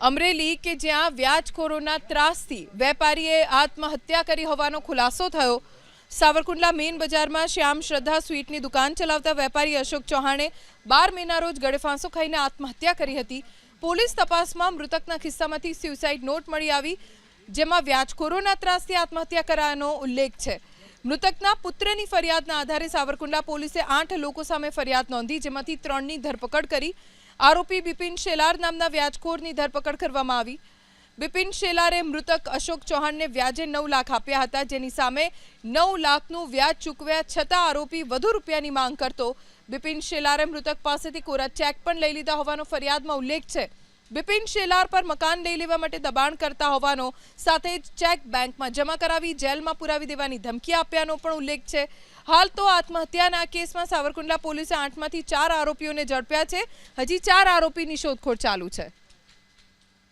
અમરેલી કે જ્યાં વ્યાજખોરોના ત્રાસથી વેપારીએ આત્મહત્યા કરી હોવાનો ખુલાસો થયો। સાવરકુંડલા મેઇન બજારમાં શ્યામ શ્રદ્ધા સ્વીટની દુકાન ચલાવતા વેપારી અશોક ચૌહાણે 12 મેના રોજ ગળેફાંસો ખાઈને આત્મહત્યા કરી હતી। પોલીસ તપાસમાં મૃતકના ખિસ્સામાંથી સ્યુસાઇડ નોટ મળી આવી, જેમાં વ્યાજખોરોના ત્રાસથી આત્મહત્યા કરાયાનો ઉલ્લેખ છે। મૃતકના પુત્રની ફરિયાદના આધારે સાવરકુંડલા પોલીસે 8 લોકો સામે ફરિયાદ નોંધી, જેમાંથી 3ની ધરપકડ કરી। आरोपी बिपिन शेलार नामना व्याजखोरनी धरपकड़ करवामां आवी। बिपिन शेलारे मृतक अशोक चौहान ने व्याजे 9 लाख आप्या हता, जेनी सामे 9 लाखનું व्याज चूकव्या छतां आरोपी વધુ રૂપિયાની માંગ करतो। बिपिन शेलारे मृतक पासेथी कोरा चेक पण लई लीधा होवानो फरियादमां उल्लेख छे। बिपिन शेलार पर मकान लई लेवा माटे दबाण करता होवानो, साथे ज चेक बेंकमां जमा करावी जेलमां पुरावी देवानी धमकी आप्यानो पण उल्लेख छे। हाल तो आत्महत्याना केसमां सावरकुंडला पोलीसे 8 માંથી 4 आरोपीओने झड़प्या छे। हजी 4 आरोपीनी शोधखोळ चालू छे।